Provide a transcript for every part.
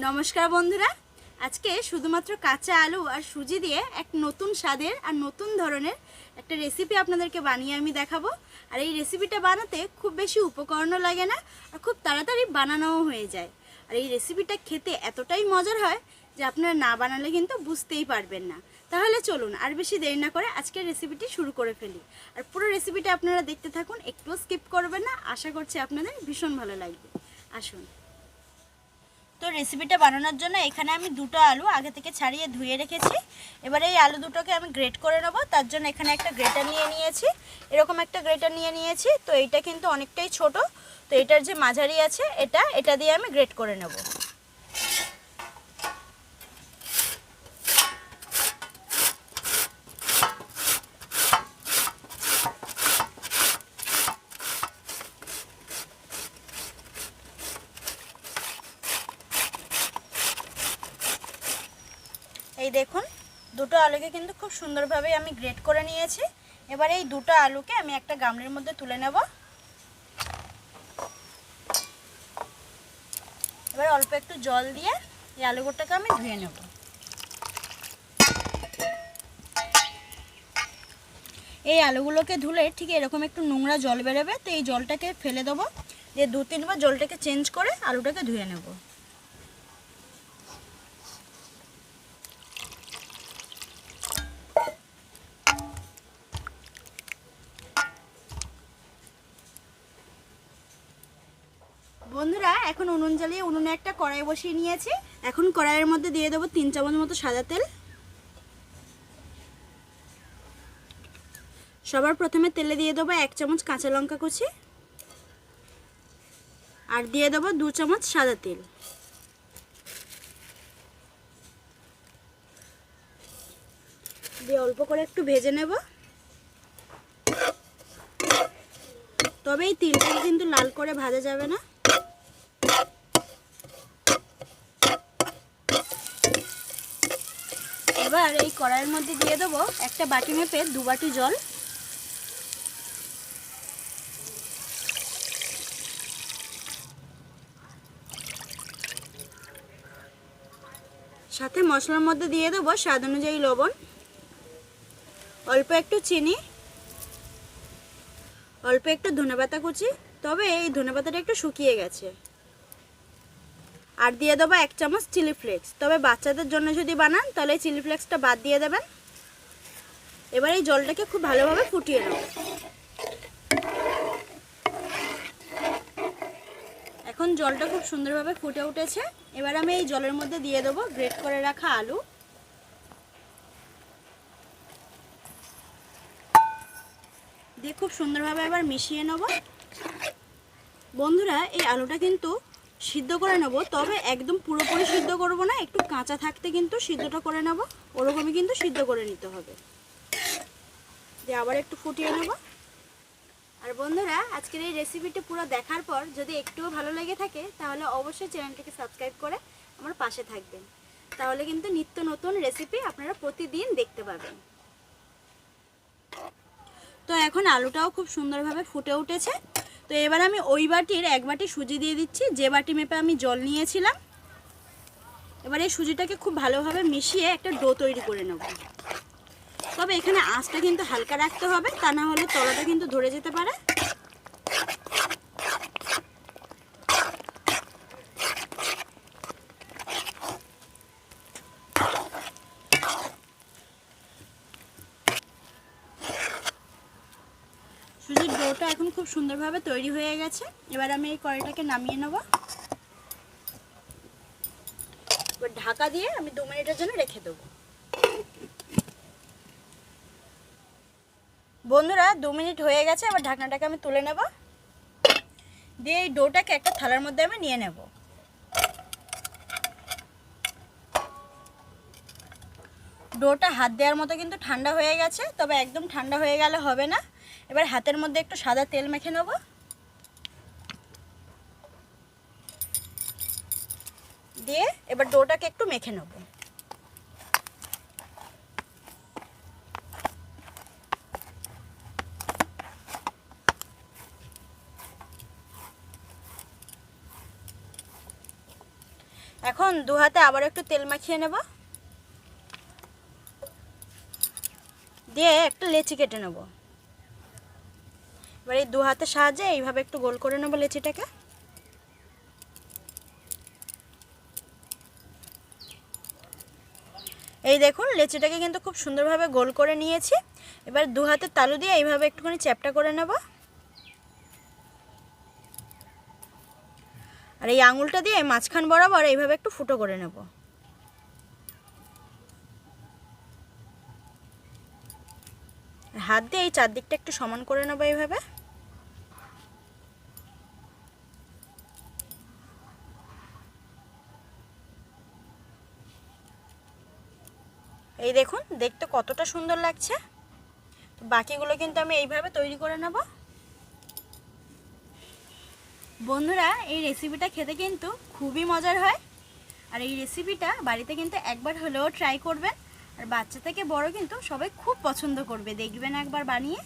নমস্কার বন্ধুরা, আজকে শুধুমাত্র কাঁচা আলু আর সুজি দিয়ে এক নতুন স্বাদের আর নতুন ধরনের একটা রেসিপি আপনাদেরকে বানিয়ে আমি দেখাবো। আর এই রেসিপিটা বানাতে খুব বেশি উপকরণও লাগে না আর খুব তাড়াতাড়ি বানানোও হয়ে যায়। আর এই রেসিপিটা খেতে এতটাই মজার হয় যে আপনারা না বানালে কিন্তু বুঝতেই পারবেন না। তাহলে চলুন আর বেশি দেরি না করে আজকের রেসিপিটি শুরু করে ফেলি। আর পুরো রেসিপিটা আপনারা দেখতে থাকুন, একটুও স্কিপ করবেন না। আশা করছি আপনাদের ভীষণ ভালো লাগবে। আসুন। তো রেসিপিটা বানানোর জন্য এখানে আমি দুটো আলু আগে থেকে ছাড়িয়ে ধুয়ে রেখেছি। এবারে এই আলু দুটোকে আমি গ্রেট করে নেব। তার জন্য এখানে একটা গ্রেটার নিয়ে নিয়েছি, এরকম একটা গ্রেটার নিয়ে নিয়েছি। তো এইটা কিন্তু অনেকটাই ছোট, তো এটার যে মাঝারি আছে এটা দিয়ে আমি গ্রেট করে নেব। এই দেখুন, দুটো আলুকে কিন্তু খুব সুন্দরভাবে আমি গ্রেট করে নিয়েছি। এবার এই দুটো আলুকে আমি একটা গামলার মধ্যে তুলে নেব। এবার অল্প একটু জল দিয়ে এই আলুগুলোটাকে আমি ধুয়ে নেব। এই আলুগুলোকে ধুলে ঠিক এরকম একটু নোংরা জল বেরোবে, তো এই জলটাকে ফেলে দেবো, দিয়ে 2-3 বার জলটাকে চেঞ্জ করে আলুটাকে ধুয়ে নেব। বন্ধুরা, এখন উনুন জ্বালিয়ে উনুনে একটা কড়াই বসিয়ে নিয়েছি। এখন কড়াইয়ের মধ্যে দিয়ে দেবো 3 চামচ মতো সাদা তেল। সবার প্রথমে তেলে দিয়ে দেবো 1 চামচ কাঁচা লঙ্কা কুচি, আর দিয়ে দেবো 2 চামচ সাদা তেল। দিয়ে অল্প করে একটু ভেজে নেব। তবে এই তেলটাকে কিন্তু লাল করে ভাজা যাবে না। এবার এই কড়াইয়ের মধ্যে দিয়ে দেবো একটা বাটি মেপে 2 বাটি জল। সাথে মশলার মধ্যে দিয়ে দেবো স্বাদ অনুযায়ী লবণ, অল্প একটু চিনি, অল্প একটু ধনেপাতা কুচি, তবে এই ধনেপাতাটা একটু শুকিয়ে গেছে, আর দিয়ে দেবো 1 চামচ চিলি ফ্লেক্স। তবে বাচ্চাদের জন্য যদি বানান তাহলে এই চিলি ফ্লেক্সটা বাদ দিয়ে দেবেন। এবার এই জলটাকে খুব ভালোভাবে ফুটিয়ে নেব। এখন জলটা খুব সুন্দরভাবে ফুটে উঠেছে। এবার আমি এই জলের মধ্যে দিয়ে দেবো গ্রেট করে রাখা আলু। দিয়ে খুব সুন্দরভাবে এবার মিশিয়ে নেব। বন্ধুরা, এই আলুটা কিন্তু সিদ্ধ করে নেব, তবে একদম পুরোপুরি সিদ্ধ করব না, একটু কাঁচা থাকতে কিন্তু সিদ্ধটা করে নেব। ওরকমই কিন্তু সিদ্ধ করে নিতে হবে। দিয়ে আবার একটু ফুটিয়ে নেব। আর বন্ধুরা, আজকের এই রেসিপিটি পুরো দেখার পর যদি একটুও ভালো লেগে থাকে তাহলে অবশ্যই চ্যানেলটিকে সাবস্ক্রাইব করে আমার পাশে থাকবেন। তাহলে কিন্তু নিত্য নতুন রেসিপি আপনারা প্রতিদিন দেখতে পাবেন। তো এখন আলুটাও খুব সুন্দরভাবে ফুটে উঠেছে। তো এবার আমি ওই বাটির 1 বাটি সুজি দিয়ে দিচ্ছি, যে বাটি মেপে আমি জল নিয়েছিলাম। এবার এই সুজিটাকে খুব ভালোভাবে মিশিয়ে একটা ডো তৈরি করে নেব। তবে এখানে আঁচটা কিন্তু হালকা রাখতে হবে, তা না হলে তলাটা কিন্তু ধরে যেতে পারে। সুজির ডোটা এখন খুব সুন্দরভাবে তৈরি হয়ে গেছে। এবার আমি এই কড়াইটাকে নামিয়ে নেব। এবার ঢাকা দিয়ে আমি 2 মিনিটের জন্য রেখে দেবো। বন্ধুরা, 2 মিনিট হয়ে গেছে। এবার ঢাকনাটাকে আমি তুলে নেব। দিয়ে এই ডোটাকে একটা থালার মধ্যে আমি নিয়ে নেব। ডোটা হাত দেওয়ার মতো কিন্তু ঠান্ডা হয়ে গেছে, তবে একদম ঠান্ডা হয়ে গেলে হবে না। এবার হাতের মধ্যে একটু সাদা তেল মেখে নেব। দিয়ে এবার ডোটাকে একটু মেখে নেব। এখন দু হাতে আবার একটু তেল মাখিয়ে নেব, দিয়ে একটা লেচি কেটে নেব। এবার এই দু হাতের সাহায্যে এইভাবে একটু গোল করে নেব লেচিটাকে। এই দেখুন লেচিটাকে কিন্তু খুব সুন্দরভাবে গোল করে নিয়েছি। এবার দু হাতের তালু দিয়ে এইভাবে একটুখানি চ্যাপটা করে নেব, আর এই আঙুলটা দিয়ে মাঝখান বরাবর এইভাবে একটু ফুটো করে নেব। হাত দিয়ে এই চারদিকটা একটু সমান করে নেব এইভাবে। এই দেখুন দেখতে কতটা সুন্দর লাগছে। বাকিগুলো কিন্তু আমি এইভাবে তৈরি করে নেব। বন্ধুরা এই রেসিপিটা খেতে কিন্তু খুবই মজার হয়, আর এই রেসিপিটা বাড়িতে কিন্তু একবার হলেও ট্রাই করবেন। আর বাচ্চা থেকে বড় কিন্তু সবাই খুব পছন্দ করবে, দেখবেন একবার বানিয়ে।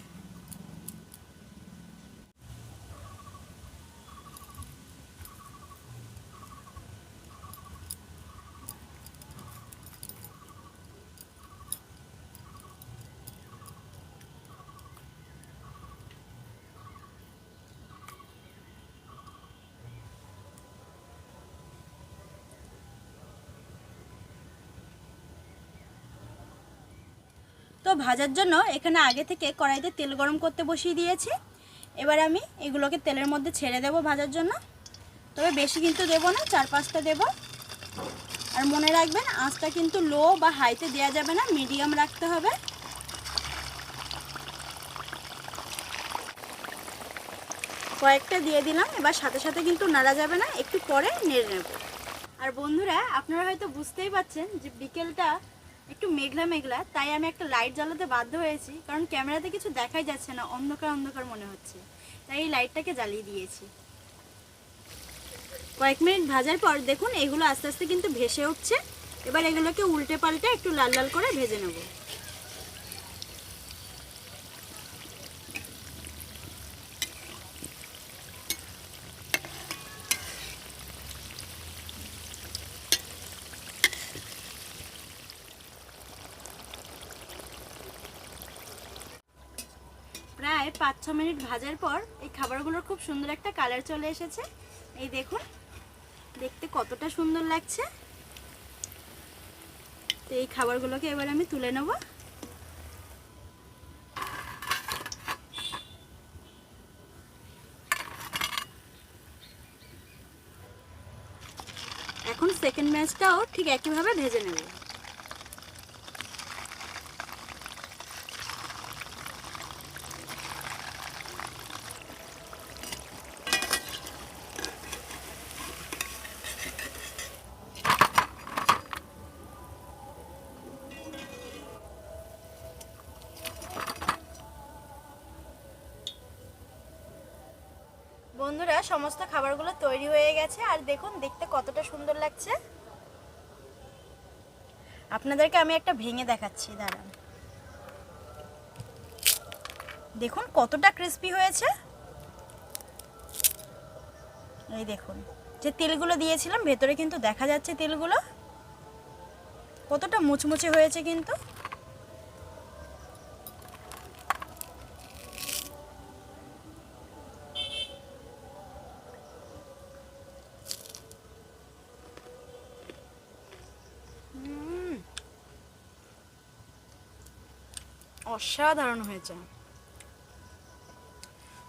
তো ভাজার জন্য এখানে আগে থেকে কড়াইতে তেল গরম করতে বসিয়ে দিয়েছি। এবার আমি এগুলোকে তেলের মধ্যে ছেড়ে দেব ভাজার জন্য। তবে বেশি কিন্তু দেব না, 4-5টা দেব। আর মনে রাখবেন আঁচটা কিন্তু লো বা হাইতে দেওয়া যাবে না, মিডিয়াম রাখতে হবে। কয়েকটা দিয়ে দিলাম, এবার সাথে সাথে কিন্তু নাড়া যাবে না, একটু পরে নেড়ে নেব। আর বন্ধুরা আপনারা হয়তো বুঝতেই পারছেন যে বিকেলটা একটু মেঘলা মেঘলা, তাই আমি একটা লাইট জ্বালাতে বাধ্য হয়েছি, কারণ ক্যামেরাতে কিছু দেখাই যাচ্ছে না, অন্ধকার অন্ধকার মনে হচ্ছে, তাই এই লাইটটাকে জ্বালিয়ে দিয়েছি। কয়েক মিনিট ভাজার পর দেখুন এগুলো আস্তে আস্তে কিন্তু ভেসে উঠছে। এবার এগুলোকে উল্টে পাল্টে একটু লাল লাল করে ভেজে নেব। প্রায় 5-6 মিনিট ভাজার পর এই খাবারগুলোর খুব সুন্দর একটা কালার চলে এসেছে। এই দেখুন দেখতে কতটা সুন্দর লাগছে। তো এই খাবারগুলোকে এবার আমি তুলে নেব। এখন সেকেন্ড ব্যাচটাও ঠিক একইভাবে ভেজে নেব। বন্ধুরা সমস্ত খাবারগুলো তৈরি হয়ে গেছে, আর দেখুন দেখতে কতটা সুন্দর লাগছে। আপনাদেরকে আমি একটা ভেঙে দেখাচ্ছি, দাঁড়ান। দেখুন কতটা ক্রিস্পি হয়েছে। এই দেখুন যে তেলগুলো দিয়েছিলাম ভেতরে কিন্তু দেখা যাচ্ছে তেলগুলো কতটা মুচমুচে হয়েছে কিন্তু। অসাধারণ হয়েছে।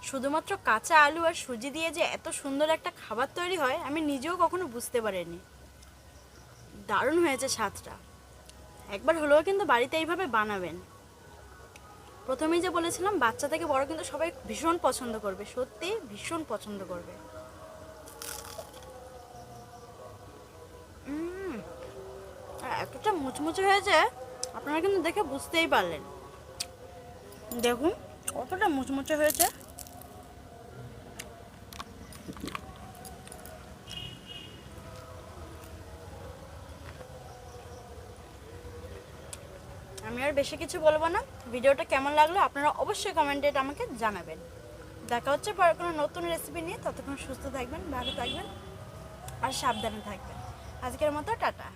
শুধুমাত্র কাঁচা আলু আর সুজি দিয়ে যে এত সুন্দর একটা খাবার তৈরি হয় আমি নিজেও কখনো বুঝতে পারিনি। দারুণ হয়েছে স্বাদটা। একবার হলেও কিন্তু বাড়িতে এইভাবে বানাবেন। প্রথমেই যে বলেছিলাম বাচ্চা থেকে বড় কিন্তু সবাই ভীষণ পছন্দ করবে, সত্যি ভীষণ পছন্দ করবে। এতটা মুচমুচে হয়েছে আপনারা কিন্তু দেখে বুঝতেই পারলেন। দেখুন কতটা মুচমুচে হয়েছে। আমি আর বেশি কিছু বলবো না। ভিডিওটা কেমন লাগলো আপনারা অবশ্যই কমেন্টে আমাকে জানাবেন। দেখা হচ্ছে পরে কোনো নতুন রেসিপি নিয়ে। ততক্ষণ সুস্থ থাকবেন, ভালো থাকবেন আর সাবধানে থাকবেন। আজকের মতো টাটা।